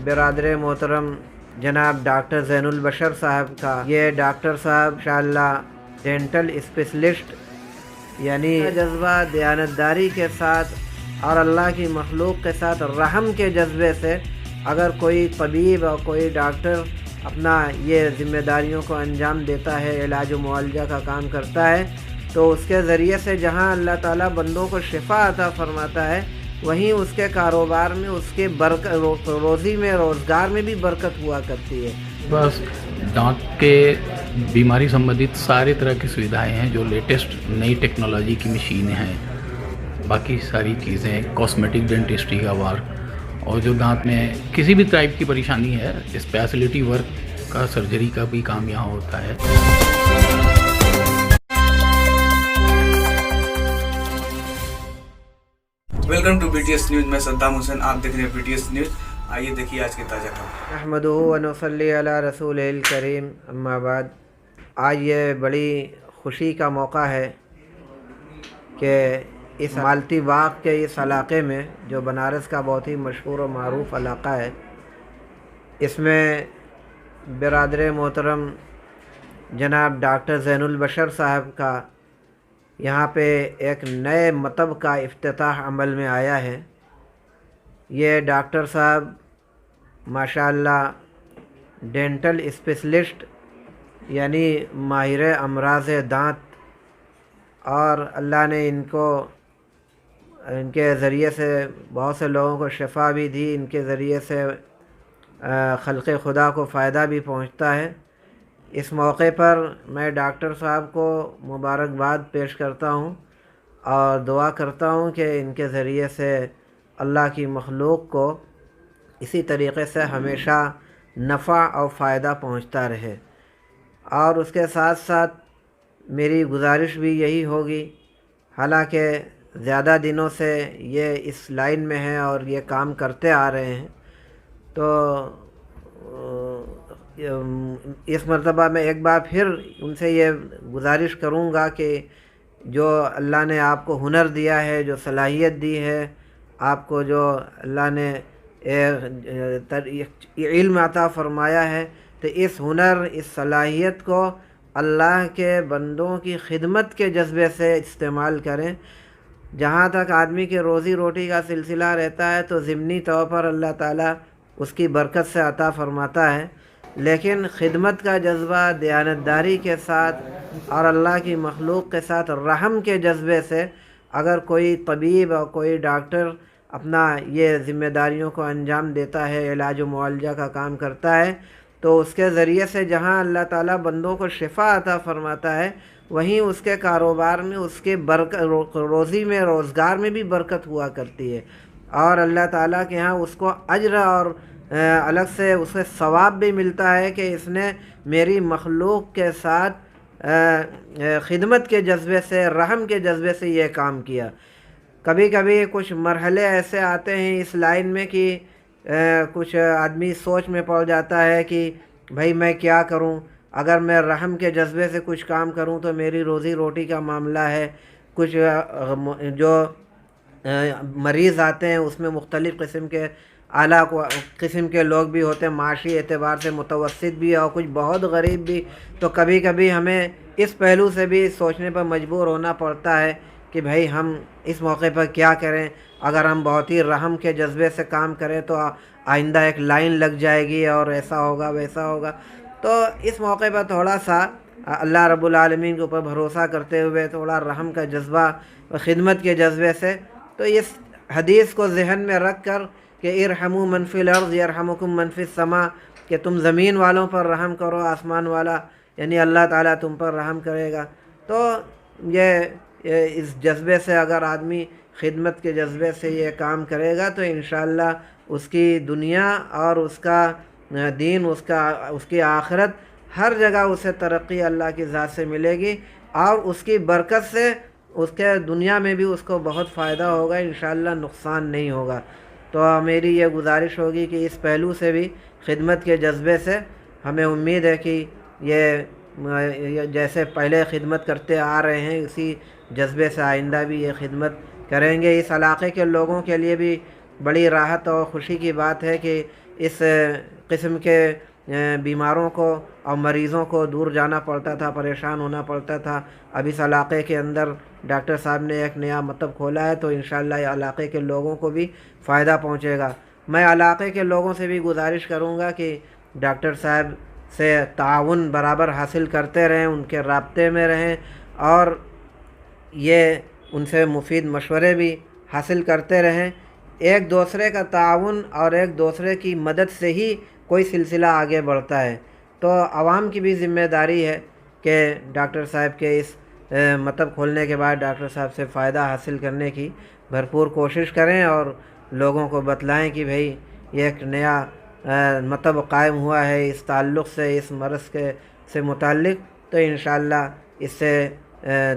برادر محترم جناب ڈاکٹر زین البشر صاحب کا، یہ ڈاکٹر صاحب انشاءاللہ ڈینٹل اسپیشلسٹ، یعنی جذبہ دیانتداری کے ساتھ اور اللہ کی مخلوق کے ساتھ رحم کے جذبے سے اگر کوئی طبیب اور کوئی ڈاکٹر اپنا یہ ذمہ داریوں کو انجام دیتا ہے، علاج و معالجہ کا کام کرتا ہے، تو اس کے ذریعے سے جہاں اللہ تعالیٰ بندوں کو شفا عطا فرماتا ہے، وہیں اس کے کاروبار میں، اس کے روزی میں، روزگار میں بھی برکت ہوا کرتی ہے۔ بس دانت کے بیماری سمبندھت سارے طرح کی سویدھائیں ہیں، جو لیٹسٹ نئی ٹیکنالوجی کی مشینیں ہیں، باقی ساری چیزیں، کاسمیٹک ڈینٹسٹری کا ورک، اور جو دانت میں کسی بھی ٹائپ کی پریشانی ہے، اسپیشلٹی ورک کا، سرجری کا بھی کام یہاں ہوتا ہے۔ Welcome to B T S news, میں صدام حسین، آپ دیکھ رہے ہیں بی ٹی ایس نیوز۔ آئیے دیکھیے آج کے تازہ خبر۔ نحمدہ و نصلی علی رسول الکریم، اما بعد۔ آج یہ بڑی خوشی کا موقع ہے کہ اس مالتی باغ کے اس علاقے میں، جو بنارس کا بہت ہی مشہور و معروف علاقہ ہے، اس میں برادر محترم جناب ڈاکٹر زین البشر صاحب کا یہاں پہ ایک نئے مکتب کا افتتاح عمل میں آیا ہے۔ یہ ڈاکٹر صاحب ماشاءاللہ ڈینٹل اسپیشلسٹ، یعنی ماہر امراض دانت، اور اللہ نے ان کے ذریعے سے بہت سے لوگوں کو شفا بھی دی، ان کے ذریعے سے خلق خدا کو فائدہ بھی پہنچتا ہے۔ اس موقع پر میں ڈاکٹر صاحب کو مبارکباد پیش کرتا ہوں اور دعا کرتا ہوں کہ ان کے ذریعے سے اللہ کی مخلوق کو اسی طریقے سے ہمیشہ نفع اور فائدہ پہنچتا رہے۔ اور اس کے ساتھ ساتھ میری گزارش بھی یہی ہوگی، حالانکہ زیادہ دنوں سے یہ اس لائن میں ہیں اور یہ کام کرتے آ رہے ہیں، تو اس مرتبہ میں ایک بار پھر ان سے یہ گزارش کروں گا کہ جو اللہ نے آپ کو ہنر دیا ہے، جو صلاحیت دی ہے آپ کو، جو اللہ نے علم عطا فرمایا ہے، تو اس ہنر، اس صلاحیت کو اللہ کے بندوں کی خدمت کے جذبے سے استعمال کریں۔ جہاں تک آدمی کے روزی روٹی کا سلسلہ رہتا ہے تو ضمنی طور پر اللہ تعالیٰ اس کی برکت سے عطا فرماتا ہے، لیکن خدمت کا جذبہ دیانتداری کے ساتھ اور اللہ کی مخلوق کے ساتھ رحم کے جذبے سے اگر کوئی طبیب اور کوئی ڈاکٹر اپنا یہ ذمہ داریوں کو انجام دیتا ہے، علاج و معالجہ کا کام کرتا ہے، تو اس کے ذریعے سے جہاں اللہ تعالیٰ بندوں کو شفا عطا فرماتا ہے، وہیں اس کے کاروبار میں، اس کے روزی میں، روزگار میں بھی برکت ہوا کرتی ہے، اور اللہ تعالیٰ کے ہاں اس کو اجر اور الگ سے اسے ثواب بھی ملتا ہے کہ اس نے میری مخلوق کے ساتھ خدمت کے جذبے سے، رحم کے جذبے سے یہ کام کیا۔ کبھی کبھی کچھ مرحلے ایسے آتے ہیں اس لائن میں کہ کچھ آدمی سوچ میں پڑ جاتا ہے کہ بھائی میں کیا کروں، اگر میں رحم کے جذبے سے کچھ کام کروں تو میری روزی روٹی کا معاملہ ہے۔ کچھ جو مریض آتے ہیں اس میں مختلف قسم کے اعلیٰ قسم کے لوگ بھی ہوتے ہیں، معاشی اعتبار سے متوسط بھی اور کچھ بہت غریب بھی، تو کبھی کبھی ہمیں اس پہلو سے بھی سوچنے پر مجبور ہونا پڑتا ہے کہ بھائی ہم اس موقع پر کیا کریں۔ اگر ہم بہت ہی رحم کے جذبے سے کام کریں تو آئندہ ایک لائن لگ جائے گی اور ایسا ہوگا ویسا ہوگا، تو اس موقع پر تھوڑا سا اللہ رب العالمین کے اوپر بھروسہ کرتے ہوئے، تھوڑا رحم کا جذبہ، خدمت کے جذبے سے، تو اس حدیث کو ذہن میں رکھ کر کہ ارحموا من فی الارض یرحمکم من فی السماء، کہ تم زمین والوں پر رحم کرو، آسمان والا یعنی اللہ تعالیٰ تم پر رحم کرے گا۔ تو یہ اس جذبے سے اگر آدمی خدمت کے جذبے سے یہ کام کرے گا تو انشاءاللہ اس کی دنیا اور اس کا دین، اس کی آخرت، ہر جگہ اسے ترقی اللہ کی ذات سے ملے گی، اور اس کی برکت سے اس کے دنیا میں بھی اس کو بہت فائدہ ہوگا، انشاءاللہ نقصان نہیں ہوگا۔ تو میری یہ گزارش ہوگی کہ اس پہلو سے بھی خدمت کے جذبے سے ہمیں امید ہے کہ یہ جیسے پہلے خدمت کرتے آ رہے ہیں اسی جذبے سے آئندہ بھی یہ خدمت کریں گے۔ اس علاقے کے لوگوں کے لیے بھی بڑی راحت اور خوشی کی بات ہے کہ اس قسم کے بیماروں کو اور مریضوں کو دور جانا پڑتا تھا، پریشان ہونا پڑتا تھا. اب اس علاقے کے اندر ڈاکٹر صاحب نے ایک نیا مکتب کھولا ہے، تو انشاءاللہ یہ علاقے کے لوگوں کو بھی فائدہ پہنچے گا. میں علاقے کے لوگوں سے بھی گزارش کروں گا کہ ڈاکٹر صاحب سے تعاون برابر حاصل کرتے رہیں، ان کے رابطے میں رہیں، اور یہ ان سے مفید مشورے بھی حاصل کرتے رہیں. ایک دوسرے کا تعاون اور ایک دوسرے کی مدد سے ہی کوئی سلسلہ آگے بڑھتا ہے. تو عوام کی بھی ذمہ داری ہے کہ ڈاکٹر صاحب کے اس مکتب کھولنے کے بعد ڈاکٹر صاحب سے فائدہ حاصل کرنے کی بھرپور کوشش کریں، اور لوگوں کو بتلائیں کہ بھئی یہ ایک نیا مکتب قائم ہوا ہے اس تعلق سے، اس مرض سے متعلق. تو انشاءاللہ اس سے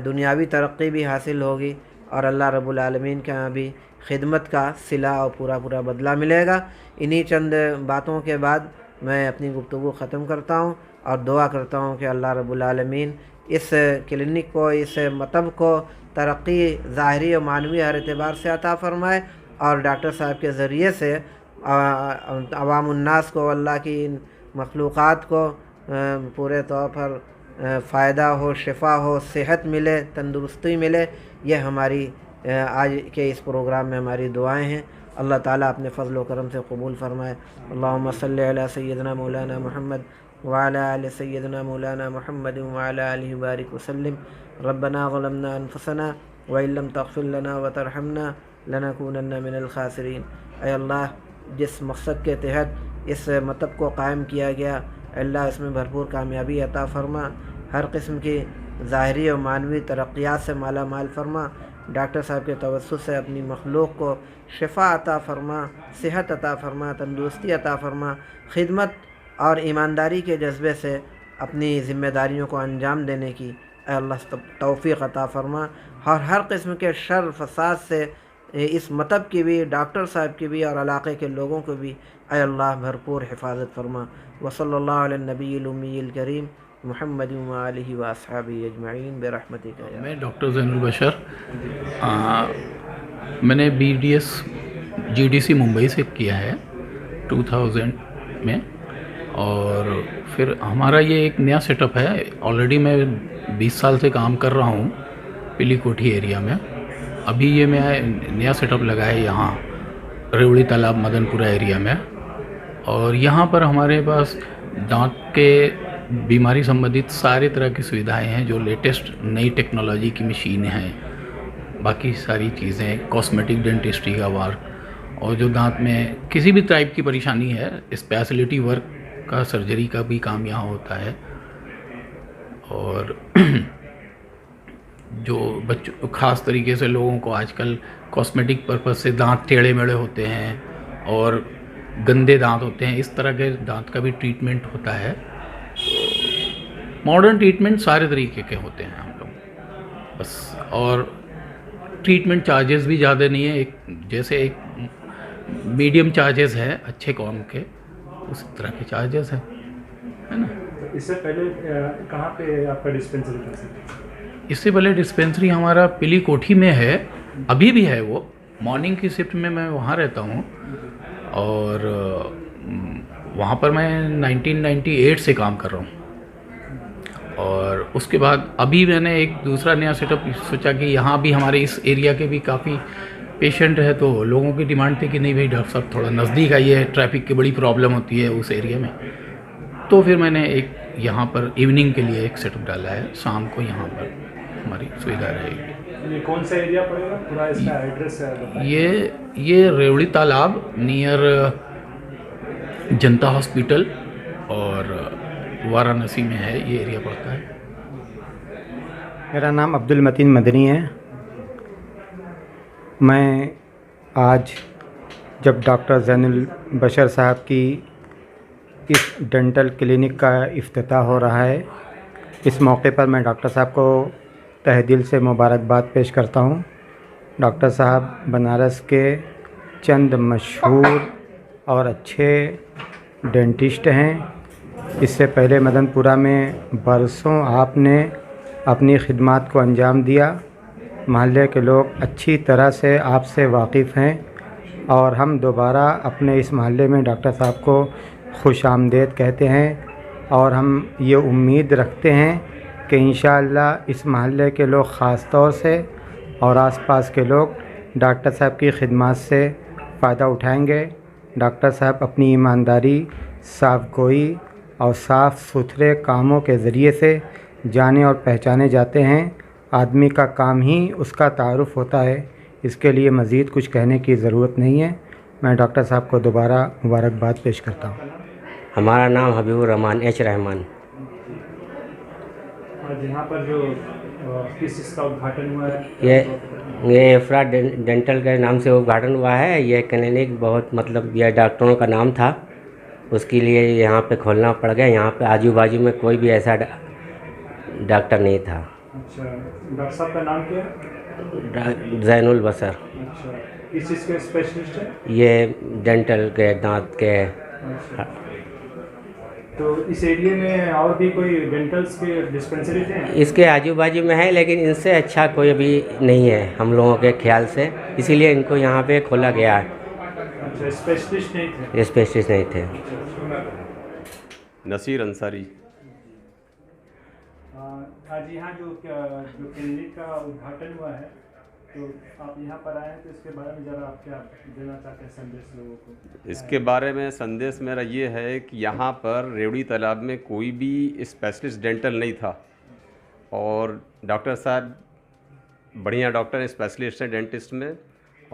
دنیاوی ترقی بھی حاصل ہوگی، اور اللہ رب العالمین کے ہاں بھی خدمت کا صلہ اور پورا بدلہ ملے گا. انہی چند باتوں کے بعد میں اپنی گفتگو ختم کرتا ہوں، اور دعا کرتا ہوں کہ اللہ رب العالمین اس کلینک کو، اس مکتب کو ترقی ظاہری و معنوی ہر اعتبار سے عطا فرمائے، اور ڈاکٹر صاحب کے ذریعے سے عوام الناس کو، اللہ کی ان مخلوقات کو پورے طور پر فائدہ ہو، شفا ہو، صحت ملے، تندرستی ملے. یہ ہماری آج کے اس پروگرام میں ہماری دعائیں ہیں. اللہ تعالیٰ اپنے فضل و کرم سے قبول فرمائے. اللہم صلی علی سیدنا مولانا محمد وعلی آل سیدنا مولانا محمد وعلی آلہ بارک وسلم. ربنا ظلمنا انفسنا وإن لم تغفر لنا وترحمنا لنکونن من الخاسرین. اے اللہ، جس مقصد کے تحت اس مکتب کو قائم کیا گیا، اللہ اس میں بھرپور کامیابی عطا فرما، ہر قسم کی ظاہری و معنوی ترقیات سے مالا مال فرما. ڈاکٹر صاحب کے توسط سے اپنی مخلوق کو شفا عطا فرما، صحت عطا فرما، تندرستی عطا فرما، خدمت اور ایمانداری کے جذبے سے اپنی ذمہ داریوں کو انجام دینے کی اے اللہ توفیق عطا فرما، اور ہر قسم کے شر فساد سے اس مکتب کی بھی، ڈاکٹر صاحب کی بھی، اور علاقے کے لوگوں کو بھی اے اللہ بھرپور حفاظت فرما. وصلی اللہ علی النبی الامی الکریم محمد وآلہ واصحابہ اجمعین برحمتک یا میں ڈاکٹر زین البشر، میں نے BDS GDC ممبئی سے کیا ہے 2000 میں، اور پھر ہمارا یہ ایک نیا سیٹ اپ ہے. آلریڈی میں 20 سال سے کام کر رہا ہوں پلی کوٹھی ایریا میں. ابھی یہ میں نیا سیٹ اپ لگا ہے یہاں ریوڑی تالاب مدن پورہ ایریا میں، اور یہاں پر ہمارے پاس دانت کے بیماری سمبندھت سارے طرح کی سویدھائیں ہیں، جو لیٹسٹ نئی ٹیکنالوجی کی مشینیں ہیں، باقی ساری چیزیں، کاسمیٹک ڈینٹسٹری کا ورک، اور جو دانت میں کسی بھی ٹائپ کی پریشانی ہے، اسپیشلٹی ورک کا، سرجری کا بھی کام یہاں ہوتا ہے. اور جو بچوں، خاص طریقے سے لوگوں کو آج کل کاسمیٹک پرپز سے دانت ٹیڑھے میڑھے ہوتے ہیں اور گندے دانت ہوتے ہیں، اس طرح کے دانت کا بھی ٹریٹمنٹ ہوتا ہے. ماڈرن ٹریٹمنٹ سارے طریقے کے ہوتے ہیں ہم لوگ بس، اور ٹریٹمنٹ چارجز بھی زیادہ نہیں ہے، ایک جیسے ایک میڈیم چارجز ہے اچھے قوم کے، اس طرح کے چارجز ہیں، ہے نا. اس سے پہلے کہاں پہ آپ کا ڈسپینسری تھا؟ اس سے پہلے ڈسپینسری ہمارا پلی کوٹھی میں ہے، ابھی بھی ہے. وہ مارننگ کی شفٹ میں وہاں رہتا ہوں، اور وہاں پر میں 1998 سے کام کر رہا ہوں. اور اس کے بعد ابھی میں نے ایک دوسرا نیا سیٹ اپ سوچا کہ یہاں بھی ہمارے اس ایریا کے بھی کافی پیشنٹ ہے، تو لوگوں کی ڈیمانڈ تھی کہ نہیں بھائی ڈاکٹر صاحب تھوڑا نزدیک آئیے، ٹریفک کی بڑی پرابلم ہوتی ہے اس ایریا میں. تو پھر میں نے ایک یہاں پر ایوننگ کے لیے ایک سیٹ اپ ڈالا ہے، شام کو یہاں پر ہماری سویدھا رہے گی. یہ کون سا ایریا پڑے گا؟ پورا اس کا ایڈریس ہے؟ یہ ریوڑی تالاب نیئر جنتا ہاسپٹل اور وارانسی میں ہے، یہ ایریا پڑتا ہے. میرا نام عبد المتین مدنی ہے. میں آج جب ڈاکٹر زین البشر صاحب کی اس ڈینٹل کلینک کا افتتاح ہو رہا ہے، اس موقع پر میں ڈاکٹر صاحب کو تہہ دل سے مبارکباد پیش کرتا ہوں. ڈاکٹر صاحب بنارس کے چند مشہور اور اچھے ڈینٹسٹ ہیں. اس سے پہلے مدن پورہ میں برسوں آپ نے اپنی خدمات کو انجام دیا. محلے کے لوگ اچھی طرح سے آپ سے واقف ہیں. اور ہم دوبارہ اپنے اس محلے میں ڈاکٹر صاحب کو خوش آمدید کہتے ہیں اور ہم یہ امید رکھتے ہیں کہ انشاءاللہ اس محلے کے لوگ خاص طور سے اور آس پاس کے لوگ ڈاکٹر صاحب کی خدمات سے فائدہ اٹھائیں گے۔ ڈاکٹر صاحب اپنی ایمانداری، صاف گوئی اور صاف ستھرے کاموں کے ذریعے سے جانے اور پہچانے جاتے ہیں۔ آدمی کا کام ہی اس کا تعارف ہوتا ہے، اس کے لیے مزید کچھ کہنے کی ضرورت نہیں ہے۔ میں ڈاکٹر صاحب کو دوبارہ مبارکباد پیش کرتا ہوں۔ ہمارا نام حبیب الرحمان ایچ رحمان۔ آج یہاں پر جو کس چیز کا ادگھاٹن ہوا ہے؟ یہ افرا ڈینٹل کے نام سے ادگھاٹن ہوا ہے۔ یہ کلینک بہت یہ ڈاکٹروں کا نام تھا، اس کے لیے یہاں پہ کھولنا پڑ گیا۔ یہاں پہ آجو بازو میں کوئی بھی ایسا ڈاکٹر نہیں تھا۔ اچھا، ڈاکٹر صاحب کا نام کیا ہے؟ زین البصر۔ اچھا، کس چیز کے اسپیشلسٹ ہیں؟ یہ ڈینٹل کے، دانت کے۔ اچھا، تو اس ایریے میں اور بھی کوئی ڈینٹلس کے ڈسپینسری تھے؟ اس کے آجو بازو میں ہے، لیکن ان سے اچھا کوئی ابھی نہیں ہے ہم لوگوں کے خیال سے، اسی لیے ان کو یہاں پہ کھولا گیا ہے۔ اچھا، اسپیشلسٹ نہیں تھے؟ اسپیشلسٹ نہیں تھے۔ نصیر انصاری۔ آج یہاں جو کلینک کا ادگھاٹن ہوا ہے، تو آپ یہاں پر آئے ہیں، تو اس کے بارے میں ذرا آپ کیا دینا چاہتے ہیں سندیش لوگوں کو؟ اس کے بارے میں سندیش میرا یہ ہے کہ یہاں پر ریوڑی تالاب میں کوئی بھی اسپیشلسٹ ڈینٹل نہیں تھا، اور ڈاکٹر صاحب بڑھیا ڈاکٹر اسپیشلسٹ ہیں ڈینٹسٹ میں،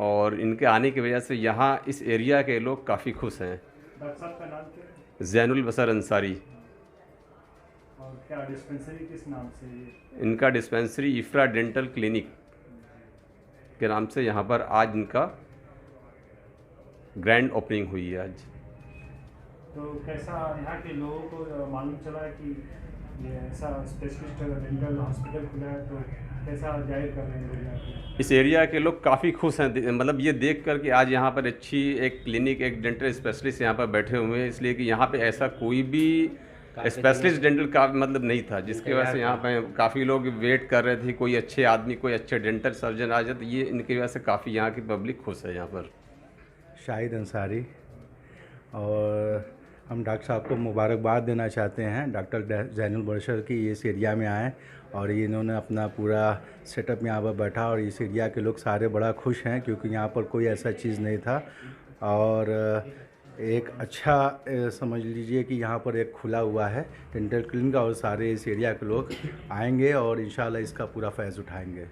اور ان کے آنے کی وجہ سے یہاں اس ایریا کے لوگ کافی خوش ہیں۔ ڈاکٹر صاحب کا نام کیا ہے؟ زین البصر انصاری۔ اور کیا ڈسپینسری کس نام سے ہے؟ ان کا ڈسپینسری افرا ڈینٹل کلینک کے نام سے یہاں پر آج ان کا گرینڈ اوپننگ ہوئی ہے آج۔ تو کیسا یہاں کے لوگوں کو معلوم چلا ہے کہ یہ ایسا اسپیشلسٹ ڈینٹل ہاسپٹل کھلا ہے، تو کیسا ظاہر کر رہے ہیں لوگ یہاں پہ؟ اس ایریا کے لوگ کافی خوش ہیں، مطلب یہ دیکھ کر کہ آج یہاں پر اچھی ایک کلینک، ایک ڈینٹل اسپیشلسٹ یہاں پر بیٹھے ہوئے ہیں، اس لیے کہ یہاں پہ ایسا کوئی بھی اسپیشلسٹ ڈینٹل کا مطلب نہیں تھا، جس کی وجہ سے یہاں پہ کافی لوگ ویٹ کر رہے تھے کوئی اچھے آدمی، کوئی اچھے ڈینٹل سرجن آ جائے، تو یہ ان کی وجہ سے کافی یہاں کی پبلک خوش ہے یہاں پر۔ شاہد انصاری، اور ہم ڈاکٹر صاحب کو مبارکباد دینا چاہتے ہیں، ڈاکٹر زین البشر کی اس ایریا میں آئیں، اور انہوں نے اپنا پورا سیٹ اپ یہاں پر بیٹھا، اور اس ایریا کے لوگ سارے بڑا خوش ہیں، کیونکہ یہاں پر کوئی ایسا چیز نہیں تھا، اور ایک اچھا سمجھ لیجئے کہ یہاں پر ایک کھلا ہوا ہے ڈینٹل کلینک، اور سارے اس ایریا کے لوگ آئیں گے اور انشاءاللہ اس کا پورا فیض اٹھائیں گے۔